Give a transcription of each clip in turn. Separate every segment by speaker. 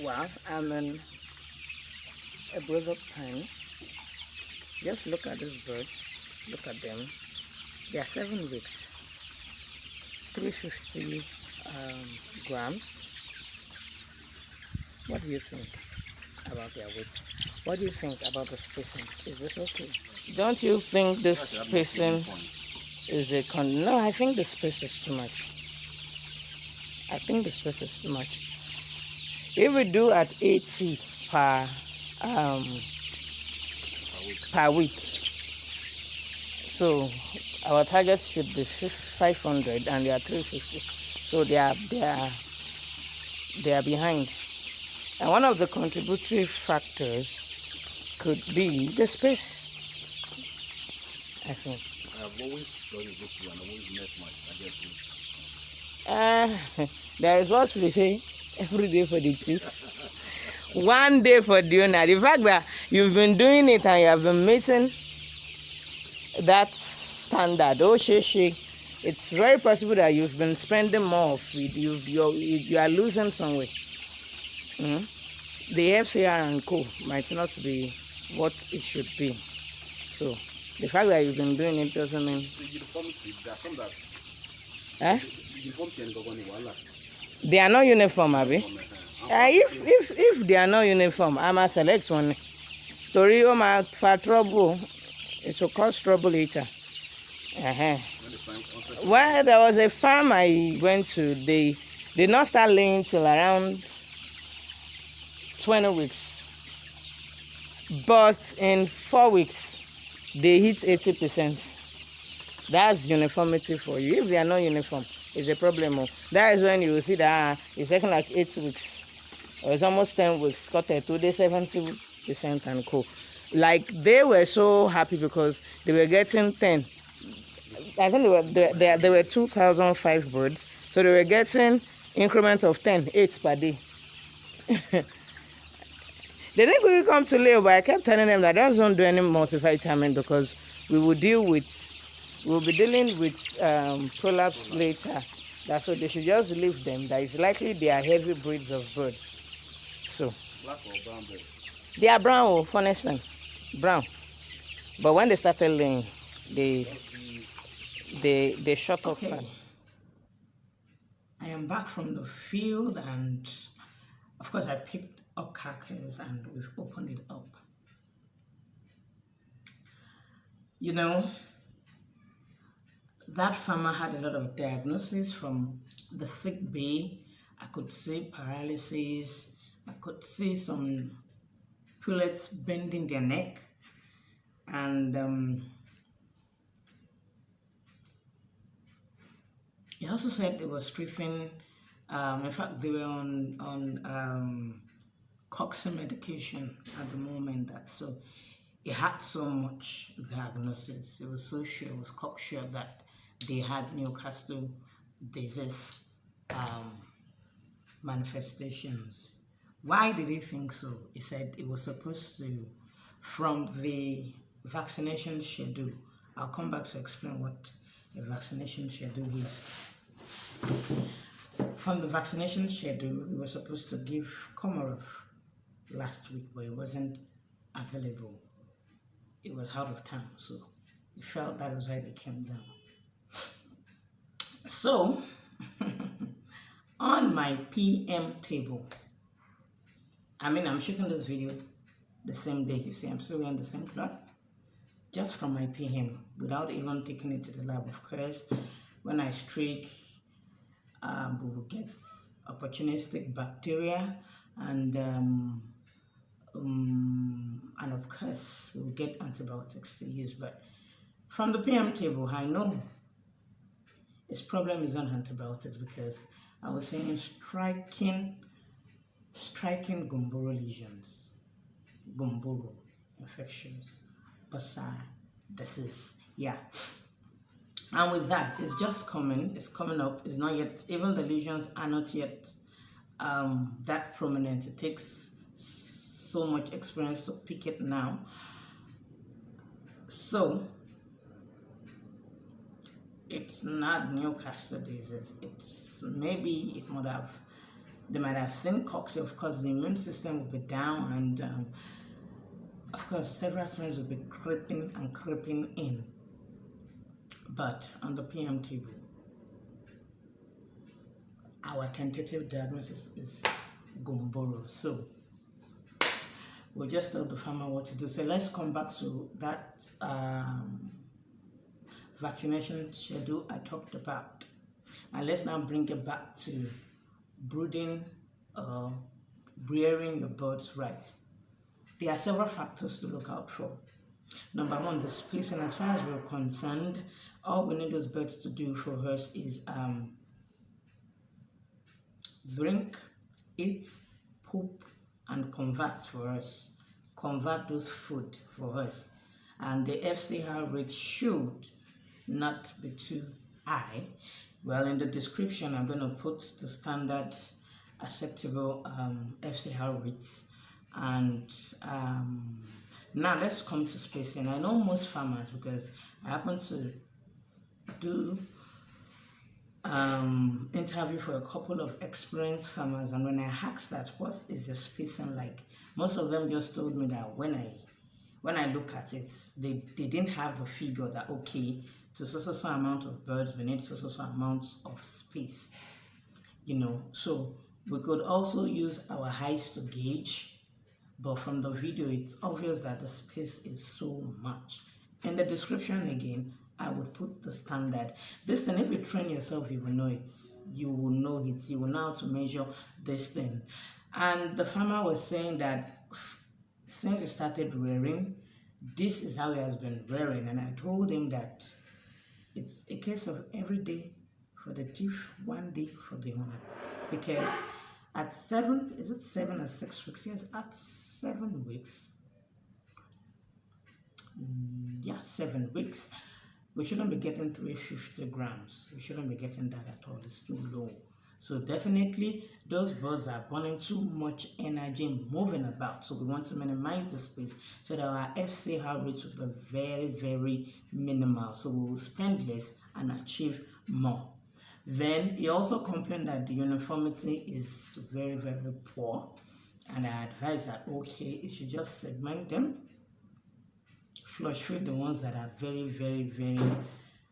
Speaker 1: Well, I'm in a brother pen. Just look at these birds. Look at them. They are 7 weeks, 350 grams. What do you think about their weight? What do you think about the spacing? Is this okay? Don't you think this spacing is a con? No, I think the space is too much. I think the space is too much. If we do at 80 per week, so our target should be 500 and they are 350. So they are behind. And one of the contributory factors could be the space, I think.
Speaker 2: I've always done it this way and always met my target weight.
Speaker 1: There is what we say, every day for the thief. One day for the owner. The fact that you've been doing it and you have been meeting that standard, it's very possible that you've been spending more of it. You are losing some weight. The FCR and co might not be what it should be. So the fact that you've been doing it doesn't mean.
Speaker 2: The uniformity, there are some that's.
Speaker 1: Eh?
Speaker 2: The uniformity and government.
Speaker 1: They are not uniform, Abi. If they are not uniform, I must select one. Tori o ma fa trouble. It will cause trouble later. Well, there was a farm I went to. They did not start laying till around 20 weeks. But in 4 weeks, they hit 80%. That's uniformity for you. If they are not uniform, it's a problem. That is when you will see that it's taking like 8 weeks. Or it's almost 10 weeks. Cut it to the 70% and co. Like they were so happy because they were getting 10. I think they were 2005 birds. So they were getting increment of 8 per day. They didn't really come to lay, but I kept telling them that don't do any multivitamin because we'll be dealing with prolapse later. That's so they should just leave them. That is likely they are heavy breeds of birds. So
Speaker 2: Black or brown bird?
Speaker 1: They are brown, for instance. Brown. But when they started laying, they shut up. Okay. I am back from the field and of course I picked up carcass and we've opened it up. You know, that farmer had a lot of diagnoses from the sick bay. I could see paralysis. I could see some pullets bending their neck. And he also said they were stripping. In fact, they were on coccidiosis medication at the moment. So it had so much diagnosis. It was so sure, it was cocksure that they had Newcastle disease manifestations. Why did he think so? He said it was supposed to, from the vaccination schedule. I'll come back to explain what a vaccination schedule is. From the vaccination schedule, we were supposed to give Komarov last week, but it wasn't available. It was out of town, so he felt that was why they came down. So, on my PM table, I'm shooting this video the same day. You see, I'm still wearing the same cloth, just from my PM, without even taking it to the lab. Of course, when I streak, we will get opportunistic bacteria, and of course, we will get antibiotics to use. But from the PM table, I know his problem is on antibiotics because I was saying striking gumboro lesions, gumboro infections, bursa, disease, yeah. And with that, it's just coming. It's coming up. It's not yet. Even the lesions are not yet that prominent. It takes so much experience to pick it now. So it's not Newcastle disease. It's maybe it would have They might have seen cocci, of course, the immune system will be down, and of course, several things will be creeping and creeping in. But on the PM table, our tentative diagnosis is Gumboro. So we'll just tell the farmer what to do. So let's come back to that vaccination schedule I talked about. And let's now bring it back to brooding, rearing your birds right. There are several factors to look out for. Number one, the spacing. As far as we're concerned, all we need those birds to do for us is drink, eat, poop, and convert for us. Convert those food for us. And the FCR rate should not be too high. Well, in the description, I'm going to put the standard acceptable FCR rates. And now let's come to spacing. I know most farmers, because I happen to do interview for a couple of experienced farmers, and when I asked that, what is your spacing like, most of them just told me that when I look at it, they didn't have the figure that, okay, to so amount of birds, we need so amount of space, you know. So we could also use our eyes to gauge, but from the video, it's obvious that the space is so much. In the description again, I would put the standard. This thing, if you train yourself, you will know it. You will know it. You will know how to measure this thing. And the farmer was saying that since he started rearing, this is how he has been rearing. And I told him that it's a case of every day for the Diff, 1 day for the owner. Because at 7 or 6 weeks? Yes, at 7 weeks. Yeah, 7 weeks. We shouldn't be getting 350 grams. We shouldn't be getting that at all. It's too low. So definitely those birds are burning too much energy moving about. So we want to minimize the space so that our FCR rates will be very, very minimal. So we will spend less and achieve more. Then he also complained that the uniformity is very, very poor. And I advise that, okay, you should just segment them. Flush feed the ones that are very, very, very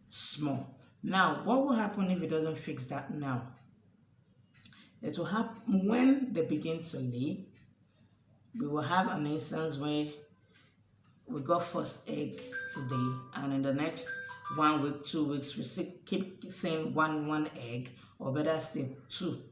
Speaker 1: small. Now, what will happen if it doesn't fix that now? It will happen when they begin to lay. We will have an instance where we got first egg today, and in the next 1 week, 2 weeks, we keep seeing one egg, or better still, 2,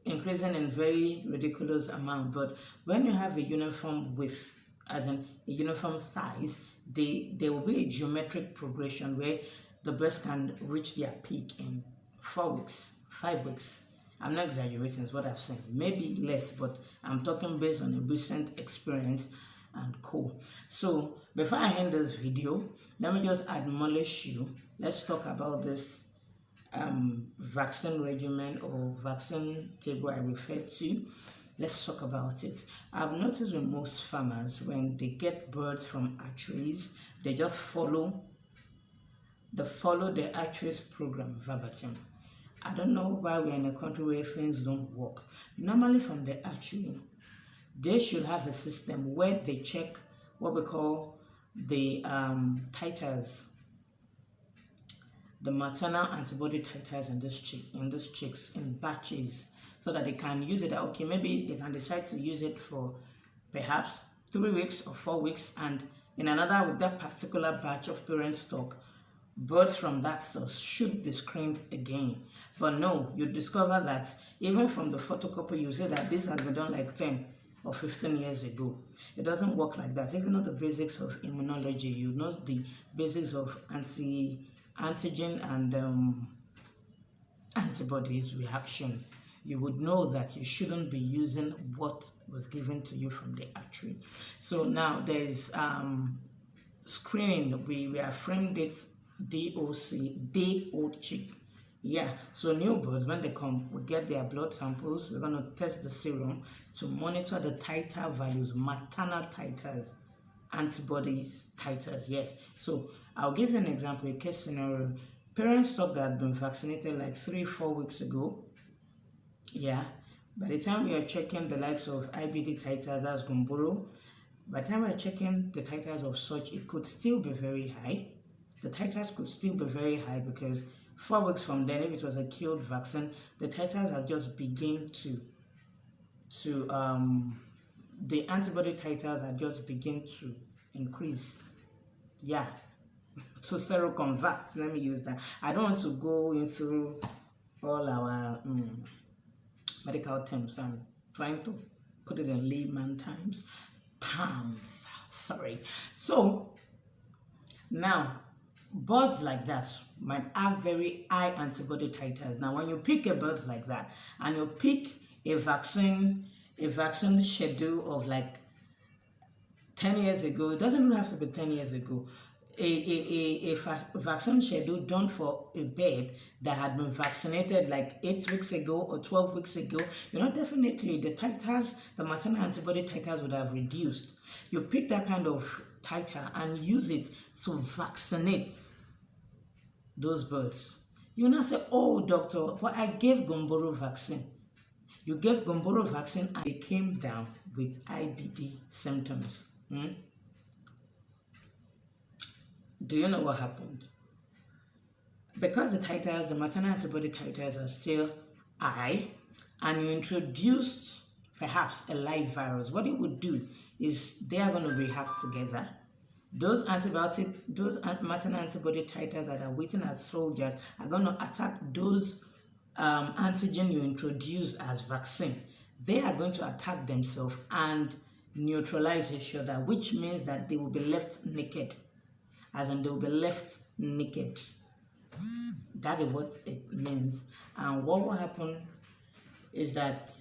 Speaker 1: increasing in very ridiculous amount. But when you have a uniform width, as in a uniform size, there will be a geometric progression where the birds can reach their peak in 4 weeks, 5 weeks. I'm not exaggerating, it's what I've seen. Maybe less, but I'm talking based on a recent experience and co. So before I end this video, let me just admonish you. Let's talk about this vaccine regimen or vaccine table I referred to. Let's talk about it. I've noticed with most farmers, when they get birds from hatcheries, they just follow the hatcheries program verbatim. I don't know why we're in a country where things don't work. Normally from the hatchery, they should have a system where they check what we call the titers, the maternal antibody titers in these chicks in batches, so that they can use it. Okay, maybe they can decide to use it for perhaps 3 weeks or 4 weeks, and in another, with that particular batch of parent stock, birds from that source should be screened again. But no, you discover that even from the photocopy, you say that this has been done like 10 or 15 years ago. It doesn't work like that. If you know the basics of immunology, you know the basics of antigen and antibodies reaction, you would know that you shouldn't be using what was given to you from the hatchery. So now there's screening. We are framed it DOC, day old chick. Yeah, so new birds, when they come, we get their blood samples. We're going to test the serum to monitor the titer values, maternal titers, antibodies titers. Yes, so I'll give you an example, a case scenario. Parent stock that had been vaccinated like 3-4 weeks ago, yeah, By the time we are checking the likes of IBD titers as Gumboro, by the time we are checking the titers of such, it could still be very high. The titers could still be very high because 4 weeks from then, if it was a killed vaccine, the titers has just begin to the antibody titers are just begin to increase. Yeah, so seroconverts, let me use that. I don't want to go into all our medical terms. I'm trying to put it in layman terms. Sorry. So now, birds like that might have very high antibody titers. Now, when you pick a bird like that and you pick a vaccine schedule of like 10 years ago, it doesn't even have to be 10 years ago, a vaccine schedule done for a bird that had been vaccinated like 8 weeks ago or 12 weeks ago, definitely the titers, the maternal antibody titers would have reduced. You pick that kind of titer and use it to vaccinate those birds. You not say, oh doctor, but I gave Gumboro vaccine. You gave Gumboro vaccine and they came down with IBD symptoms. Do you know what happened? Because the titers, the maternal antibody titers are still high, and you introduced perhaps a live virus, what it would do is they are going to react together. Those maternal antibody titers that are waiting as soldiers are going to attack those antigen you introduce as vaccine. They are going to attack themselves and neutralize each other, which means that they will be left naked. As in, they will be left naked. That is what it means. And what will happen is that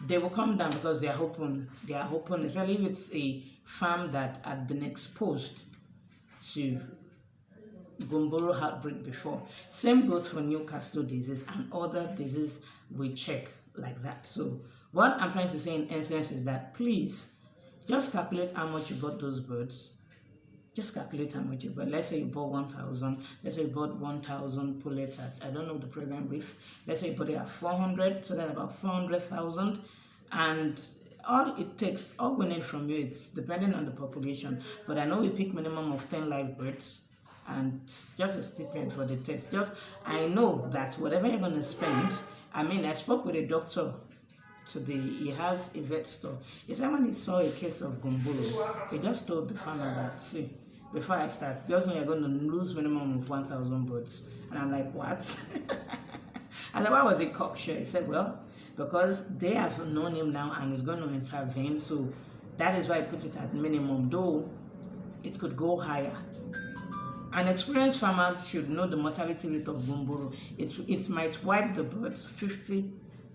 Speaker 1: they will come down because they are open, especially if it's a farm that had been exposed to Gumboro outbreak before. Same goes for Newcastle disease and other disease we check like that. So what I'm trying to say in essence is that please just calculate how much you bought those birds. Just calculate how much you bought. Let's say you bought 1,000. Let's say you bought 1,000 pullets at, I don't know the present rate. Let's say you bought it at 400, so that's about 400,000. And all it takes, all we need from you, it's depending on the population. But I know we pick minimum of 10 live birds and just a stipend for the test. Just, I know that whatever you're going to spend, I spoke with a doctor today. He has a vet store. He said when he saw a case of Gumboro, he just told the farmer that, see, before I start, just know you're going to lose minimum of 1,000 birds. And I'm like, what? I said, why was he cocksure? He said, well, because they have known him now and he's going to intervene. So that is why I put it at minimum, though it could go higher. An experienced farmer should know the mortality rate of Gumboro. It might wipe the birds 50,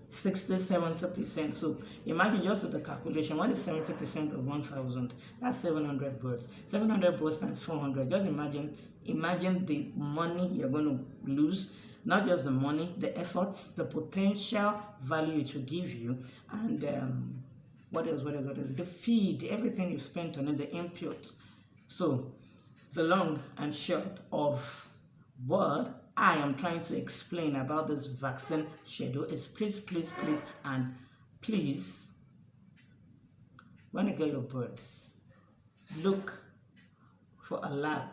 Speaker 1: 60, 70%. So imagine just with the calculation, what is 70% of 1,000? That's 700 birds. 700 birds times 400. Just imagine the money you're going to lose. Not just the money, the efforts, the potential value it will give you, and what else? The feed, everything you spent on it, the input. So the long and short of what I am trying to explain about this vaccine schedule is please, when you get your birds, look for a lab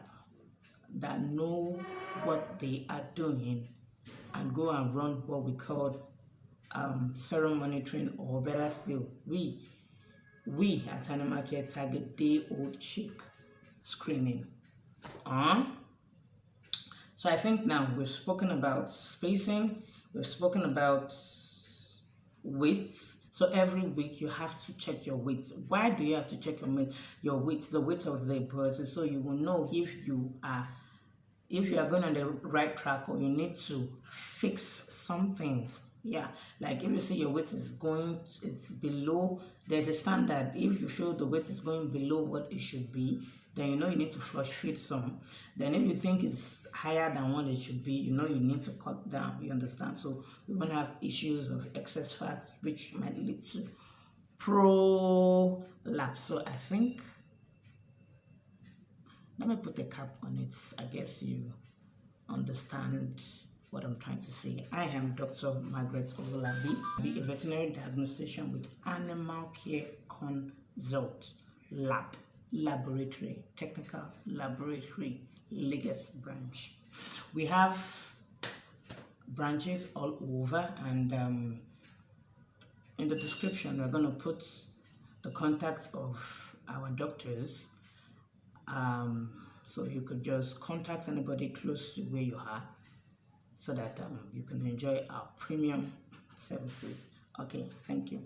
Speaker 1: that know what they are doing and go and run what we call serum monitoring, or better still, we at Animal Care target day-old chick screening. So I think now we've spoken about spacing, we've spoken about weight. So every week you have to check your weight. Why do you have to check your weight? The weight of the birds is so you will know if you are going on the right track or you need to fix some things. Yeah, like if you see your weight is it's below, there's a standard. If you feel the weight is going below what it should be, then you know you need to flush feed some. Then if you think it's higher than what it should be, you know you need to cut down, you understand? So we won't have issues of excess fat, which might lead to prolapse. So I think, let me put a cap on it. I guess you understand what I'm trying to say. I am Dr. Margaret Ololabi, a veterinary diagnostician with Animal Care Consult Lab, Laboratory, Technical Laboratory, Lagos branch. We have branches all over, and in the description we're going to put the contacts of our doctors, so you could just contact anybody close to where you are, so that you can enjoy our premium services. Okay, thank you.